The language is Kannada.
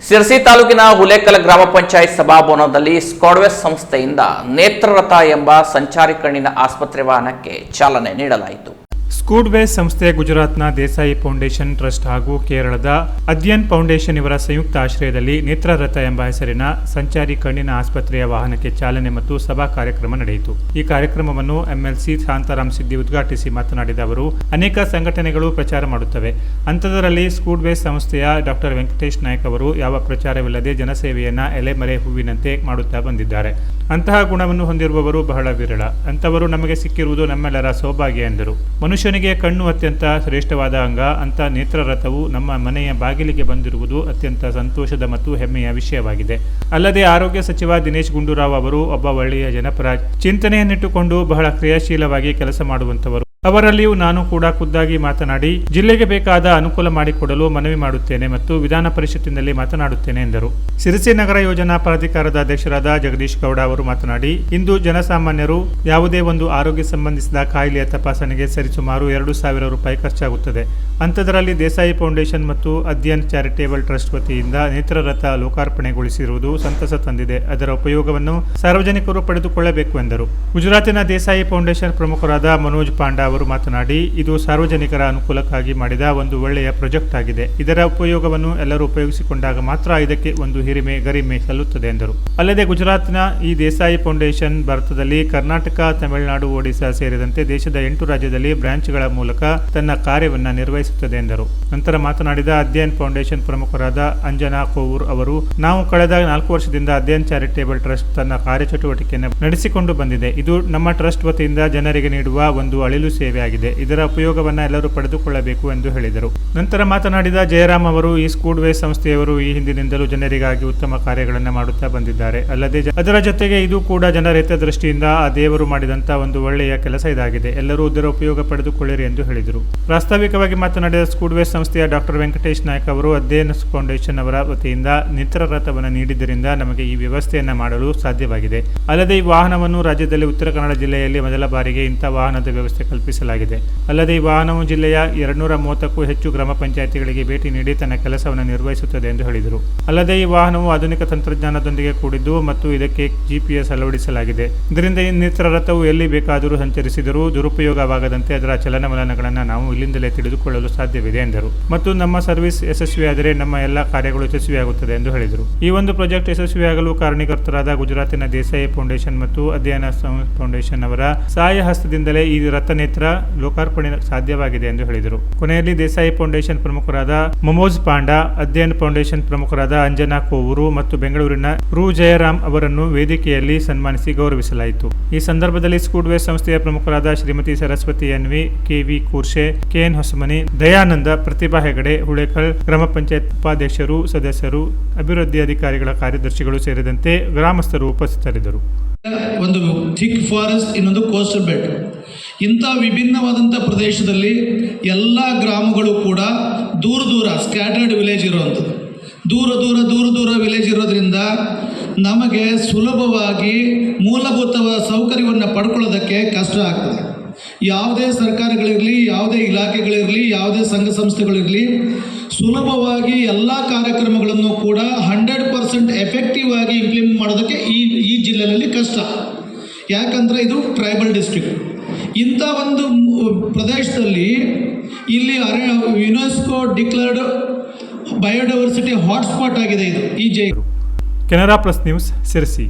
ಸಿರಸಿ ತಾಲೂಕಿನ ಹುಲೇಕಲ್ ಗ್ರಾಮ ಪಂಚಾಯತ್ ಸಭಾಭವನದಲ್ಲಿ ಸ್ಕಾಡ್ವೇಸ್ ಸಂಸ್ಥೆಯಿಂದ ನೇತ್ರರಥ ಎಂಬ ಸಂಚಾರಿ ಕಣ್ಣಿನ ಆಸ್ಪತ್ರೆ ವಾಹನಕ್ಕೆ ಚಾಲನೆ ನೀಡಲಾಯಿತು. ಸ್ಕೂಡ್ವೇಸ್ ಸಂಸ್ಥೆ ಗುಜರಾತ್ನ ದೇಸಾಯಿ ಫೌಂಡೇಶನ್ ಟ್ರಸ್ಟ್ ಹಾಗೂ ಕೇರಳದ ಅಧ್ಯಯನ್ ಫೌಂಡೇಶನ್ ಇವರ ಸಂಯುಕ್ತ ಆಶ್ರಯದಲ್ಲಿ ನೇತ್ರರಥ ಎಂಬ ಹೆಸರಿನ ಸಂಚಾರಿ ಕಣ್ಣಿನ ಆಸ್ಪತ್ರೆಯ ವಾಹನಕ್ಕೆ ಚಾಲನೆ ಮತ್ತು ಸಭಾ ಕಾರ್ಯಕ್ರಮ ನಡೆಯಿತು. ಈ ಕಾರ್ಯಕ್ರಮವನ್ನು ಎಂಎಲ್ಸಿ ಶಾಂತಾರಾಮ್ ಸಿದ್ದಿ ಉದ್ಘಾಟಿಸಿ ಮಾತನಾಡಿದ ಅವರು, ಅನೇಕ ಸಂಘಟನೆಗಳು ಪ್ರಚಾರ ಮಾಡುತ್ತವೆ. ಅಂಥದರಲ್ಲಿ ಸ್ಕೂಡ್ವೇಸ್ ಸಂಸ್ಥೆಯ ಡಾಕ್ಟರ್ ವೆಂಕಟೇಶ್ ನಾಯಕ್ ಅವರು ಯಾವ ಪ್ರಚಾರವಿಲ್ಲದೆ ಜನಸೇವೆಯನ್ನ ಎಲೆಮರೆ ಹೂವಿನಂತೆ ಮಾಡುತ್ತಾ ಬಂದಿದ್ದಾರೆ. ಅಂತಹ ಗುಣವನ್ನು ಹೊಂದಿರುವವರು ಬಹಳ ವಿರಳ. ಅಂಥವರು ನಮಗೆ ಸಿಕ್ಕಿರುವುದು ನಮ್ಮೆಲ್ಲರ ಸೌಭಾಗ್ಯ ಎಂದರು. ಮನುಷ್ಯನಿಗೆ ಕಣ್ಣು ಅತ್ಯಂತ ಶ್ರೇಷ್ಠವಾದ ಅಂಗ. ಅಂತ ನೇತ್ರರಥವು ನಮ್ಮ ಮನೆಯ ಬಾಗಿಲಿಗೆ ಬಂದಿರುವುದು ಅತ್ಯಂತ ಸಂತೋಷದ ಮತ್ತು ಹೆಮ್ಮೆಯ ವಿಷಯವಾಗಿದೆ. ಅಲ್ಲದೆ ಆರೋಗ್ಯ ಸಚಿವ ದಿನೇಶ್ ಗುಂಡೂರಾವ್ ಅವರು ಒಬ್ಬ ಒಳ್ಳೆಯ ಜನಪರ ಚಿಂತನೆಯನ್ನಿಟ್ಟುಕೊಂಡು ಬಹಳ ಕ್ರಿಯಾಶೀಲವಾಗಿ ಕೆಲಸ ಮಾಡುವಂತವರು. ಅವರಲ್ಲಿಯೂ ನಾನು ಕೂಡ ಖುದ್ದಾಗಿ ಮಾತನಾಡಿ ಜಿಲ್ಲೆಗೆ ಬೇಕಾದ ಅನುಕೂಲ ಮಾಡಿಕೊಡಲು ಮನವಿ ಮಾಡುತ್ತೇನೆ ಮತ್ತು ವಿಧಾನ ಪರಿಷತ್ತಿನಲ್ಲಿ ಮಾತನಾಡುತ್ತೇನೆ ಎಂದರು. ಸಿರಸಿ ನಗರ ಯೋಜನಾ ಪ್ರಾಧಿಕಾರದ ಅಧ್ಯಕ್ಷರಾದ ಜಗದೀಶ್ ಗೌಡ ಅವರು ಮಾತನಾಡಿ, ಇಂದು ಜನಸಾಮಾನ್ಯರು ಯಾವುದೇ ಒಂದು ಆರೋಗ್ಯ ಸಂಬಂಧಿಸಿದ ಕಾಯಿಲೆಯ ತಪಾಸಣೆಗೆ ಸರಿಸುಮಾರು 2,000 ರೂಪಾಯಿ ಖರ್ಚಾಗುತ್ತದೆ. ಅಂಥದರಲ್ಲಿ ದೇಸಾಯಿ ಫೌಂಡೇಶನ್ ಮತ್ತು ಅಧ್ಯಯನ್ ಚಾರಿಟೇಬಲ್ ಟ್ರಸ್ಟ್ ವತಿಯಿಂದ ನೇತ್ರರಥ ಲೋಕಾರ್ಪಣೆಗೊಳಿಸಿರುವುದು ಸಂತಸ ತಂದಿದೆ. ಅದರ ಉಪಯೋಗವನ್ನು ಸಾರ್ವಜನಿಕರು ಪಡೆದುಕೊಳ್ಳಬೇಕು ಎಂದರು. ಗುಜರಾತಿನ ದೇಸಾಯಿ ಫೌಂಡೇಶನ್ ಪ್ರಮುಖರಾದ ಮನೋಜ್ ಪಾಂಡಾ ಅವರು ಮಾತನಾಡಿ, ಇದು ಸಾರ್ವಜನಿಕರ ಅನುಕೂಲಕ್ಕಾಗಿ ಮಾಡಿದ ಒಂದು ಒಳ್ಳೆಯ ಪ್ರಾಜೆಕ್ಟ್ ಆಗಿದೆ. ಇದರ ಉಪಯೋಗವನ್ನು ಎಲ್ಲರೂ ಉಪಯೋಗಿಸಿಕೊಂಡಾಗ ಮಾತ್ರ ಇದಕ್ಕೆ ಒಂದು ಗರಿಮೆ ಸಲ್ಲುತ್ತದೆ ಎಂದರು. ಅಲ್ಲದೆ ಗುಜರಾತ್ನ ಈ ದೇಸಾಯಿ ಫೌಂಡೇಶನ್ ಭಾರತದಲ್ಲಿ ಕರ್ನಾಟಕ, ತಮಿಳುನಾಡು, ಒಡಿಶಾ ಸೇರಿದಂತೆ ದೇಶದ 8 ರಾಜ್ಯದಲ್ಲಿ ಬ್ರಾಂಚ್ಗಳ ಮೂಲಕ ತನ್ನ ಕಾರ್ಯವನ್ನು ನಿರ್ವಹಿಸುತ್ತದೆ ಎಂದರು. ನಂತರ ಮಾತನಾಡಿದ ಅಧ್ಯಯನ್ ಫೌಂಡೇಶನ್ ಪ್ರಮುಖರಾದ ಅಂಜನಾ ಕೋವೂರ್ ಅವರು, ನಾವು ಕಳೆದ 4 ವರ್ಷದಿಂದ ಅಧ್ಯಯನ್ ಚಾರಿಟೇಬಲ್ ಟ್ರಸ್ಟ್ ತನ್ನ ಕಾರ್ಯಚಟುವಟಿಕೆಯನ್ನು ನಡೆಸಿಕೊಂಡು ಬಂದಿದೆ. ಇದು ನಮ್ಮ ಟ್ರಸ್ಟ್ ವತಿಯಿಂದ ಜನರಿಗೆ ನೀಡುವ ಒಂದು ಅಳಿಲು ಸೇವೆಯಾಗಿದೆ. ಇದರ ಉಪಯೋಗವನ್ನು ಎಲ್ಲರೂ ಪಡೆದುಕೊಳ್ಳಬೇಕು ಎಂದು ಹೇಳಿದರು. ನಂತರ ಮಾತನಾಡಿದ ಜಯರಾಮ್ ಅವರು, ಈ ಸ್ಕೂಡ್ವೇಸ್ ಸಂಸ್ಥೆಯವರು ಈ ಹಿಂದಿನಿಂದಲೂ ಜನರಿಗಾಗಿ ಉತ್ತಮ ಕಾರ್ಯಗಳನ್ನು ಮಾಡುತ್ತಾ ಬಂದಿದ್ದಾರೆ. ಅಲ್ಲದೆ ಅದರ ಜೊತೆಗೆ ಇದು ಕೂಡ ಜನರ ಹಿತದೃಷ್ಟಿಯಿಂದ ಆ ದೇವರು ಮಾಡಿದಂತಹ ಒಂದು ಒಳ್ಳೆಯ ಕೆಲಸ ಇದಾಗಿದೆ. ಎಲ್ಲರೂ ಇದರ ಉಪಯೋಗ ಪಡೆದುಕೊಳ್ಳಿರಿ ಎಂದು ಹೇಳಿದರು. ಪ್ರಾಸ್ತಾವಿಕವಾಗಿ ಮಾತನಾಡಿದ ಸ್ಕೂಡ್ವೇಸ್ ಸಂಸ್ಥೆಯ ಡಾಕ್ಟರ್ ವೆಂಕಟೇಶ್ ನಾಯಕ್ ಅವರು, ಅಧ್ಯಯನ್ ಫೌಂಡೇಶನ್ ಅವರ ವತಿಯಿಂದ ನೇತ್ರರಥವನ್ನು ನೀಡಿದ್ದರಿಂದ ನಮಗೆ ಈ ವ್ಯವಸ್ಥೆಯನ್ನ ಮಾಡಲು ಸಾಧ್ಯವಾಗಿದೆ. ಅಲ್ಲದೆ ಈ ವಾಹನವನ್ನು ರಾಜ್ಯದಲ್ಲಿ ಉತ್ತರ ಕನ್ನಡ ಜಿಲ್ಲೆಯಲ್ಲಿ ಮೊದಲ ಬಾರಿಗೆ ಇಂಥ ವಾಹನದ ವ್ಯವಸ್ಥೆ ಕಲ್ಪಿಸಲಾಗಿದೆ. ಅಲ್ಲದೆ ಈ ವಾಹನವು ಜಿಲ್ಲೆಯ 230ಕ್ಕೂ ಹೆಚ್ಚು ಗ್ರಾಮ ಪಂಚಾಯಿತಿಗಳಿಗೆ ಭೇಟಿ ನೀಡಿ ತನ್ನ ಕೆಲಸವನ್ನು ನಿರ್ವಹಿಸುತ್ತದೆ ಎಂದು ಹೇಳಿದರು. ಅಲ್ಲದೆ ಈ ವಾಹನವು ಆಧುನಿಕ ತಂತ್ರಜ್ಞಾನದೊಂದಿಗೆ ಕೂಡಿದ್ದು ಮತ್ತು ಇದಕ್ಕೆ GPS ಅಳವಡಿಸಲಾಗಿದೆ. ಇದರಿಂದ ಈ ನೇತ್ರರಥವು ಎಲ್ಲಿ ಬೇಕಾದರೂ ಸಂಚರಿಸಿದರೂ ದುರುಪಯೋಗವಾಗದಂತೆ ಅದರ ಚಲನವಲನಗಳನ್ನು ನಾವು ಇಲ್ಲಿಂದಲೇ ತಿಳಿದುಕೊಳ್ಳಲು ಸಾಧ್ಯವಿದೆ ಎಂದರು. ಮತ್ತು ನಮ್ಮ ಸರ್ವಿಸ್ ಯಶಸ್ವಿಯಾದರೆ ನಮ್ಮ ಎಲ್ಲ ಕಾರ್ಯಗಳು ಯಶಸ್ವಿಯಾಗುತ್ತದೆ ಎಂದು ಹೇಳಿದರು. ಈ ಒಂದು ಪ್ರಾಜೆಕ್ಟ್ ಯಶಸ್ವಿಯಾಗಲು ಕಾರಣೀಕರ್ತರಾದ ಗುಜರಾತಿನ ದೇಸಾಯಿ ಫೌಂಡೇಶನ್ ಮತ್ತು ಅಧ್ಯಯನ ಫೌಂಡೇಶನ್ ಅವರ ಸಹಾಯ ಹಸ್ತದಿಂದಲೇ ಈ ರಥನೇತ್ರ ಲೋಕಾರ್ಪಣೆ ಸಾಧ್ಯವಾಗಿದೆ ಎಂದು ಹೇಳಿದರು. ಕೊನೆಯಲ್ಲಿ ದೇಸಾಯಿ ಫೌಂಡೇಶನ್ ಪ್ರಮುಖರಾದ ಮನೋಜ್ ಪಾಂಡಾ, ಅಧ್ಯಯನ್ ಫೌಂಡೇಶನ್ ಪ್ರಮುಖರಾದ ಅಂಜನಾ ಕೋವೂರು ಮತ್ತು ಬೆಂಗಳೂರಿನ ಜಯರಾಮ್ ಅವರನ್ನು ವೇದಿಕೆಯಲ್ಲಿ ಸನ್ಮಾನಿಸಿ ಗೌರವಿಸಲಾಯಿತು. ಈ ಸಂದರ್ಭದಲ್ಲಿ ಸ್ಕೂಡ್ವೇಸ್ ಸಂಸ್ಥೆಯ ಪ್ರಮುಖರಾದ Shrimati Saraswati N, KV Kurshe, KN Hosamani, Dayananda, Pratibha Hegde, Hulekal ಗ್ರಾಮ ಪಂಚಾಯತ್ ಉಪಾಧ್ಯಕ್ಷರು, ಸದಸ್ಯರು, ಅಭಿವೃದ್ಧಿ ಅಧಿಕಾರಿಗಳ ಕಾರ್ಯದರ್ಶಿಗಳು ಸೇರಿದಂತೆ ಗ್ರಾಮಸ್ಥರು ಉಪಸ್ಥಿತರಿದ್ದರು. ಒಂದು ಥಿಕ್ ಫಾರೆಸ್ಟ್, ಇನ್ನೊಂದು ಕೋಸ್ಟಲ್ ಬೆಲ್ಟ್. ಇಂಥ ವಿಭಿನ್ನವಾದಂಥ ಪ್ರದೇಶದಲ್ಲಿ ಎಲ್ಲ ಗ್ರಾಮಗಳು ಕೂಡ ದೂರ ಸ್ಕ್ಯಾಟರ್ಡ್ ವಿಲೇಜ್ ಇರುವಂಥದ್ದು. ದೂರ ವಿಲೇಜ್ ಇರೋದ್ರಿಂದ ನಮಗೆ ಸುಲಭವಾಗಿ ಮೂಲಭೂತ ಸೌಕರ್ಯವನ್ನು ಪಡ್ಕೊಳ್ಳೋದಕ್ಕೆ ಕಷ್ಟ ಆಗ್ತದೆ. ಯಾವುದೇ ಸರ್ಕಾರಗಳಿರಲಿ, ಯಾವುದೇ ಇಲಾಖೆಗಳಿರಲಿ, ಯಾವುದೇ ಸಂಘ ಸಂಸ್ಥೆಗಳಿರಲಿ, ಸುಲಭವಾಗಿ ಎಲ್ಲ ಕಾರ್ಯಕ್ರಮಗಳನ್ನು ಕೂಡ 100% ಎಫೆಕ್ಟಿವ್ ಆಗಿ ಇಂಪ್ಲಿಮೆಂಟ್ ಮಾಡೋದಕ್ಕೆ ಈ ಜಿಲ್ಲೆಯಲ್ಲಿ ಕಷ್ಟ. ಯಾಕಂದರೆ ಇದು ಟ್ರೈಬಲ್ ಡಿಸ್ಟ್ರಿಕ್ಟ್. ಇಂಥ ಒಂದು ಪ್ರದೇಶದಲ್ಲಿ ಇಲ್ಲಿ ಯುನೆಸ್ಕೋ ಡಿಕ್ಲೇರ್ಡ್ ಬಯೋಡೈವರ್ಸಿಟಿ ಹಾಟ್ಸ್ಪಾಟ್ ಆಗಿದೆ ಇದು ಈ ಕೆನರಾ ಪ್ಲಸ್ ನ್ಯೂಸ್, ಸಿರಸಿ.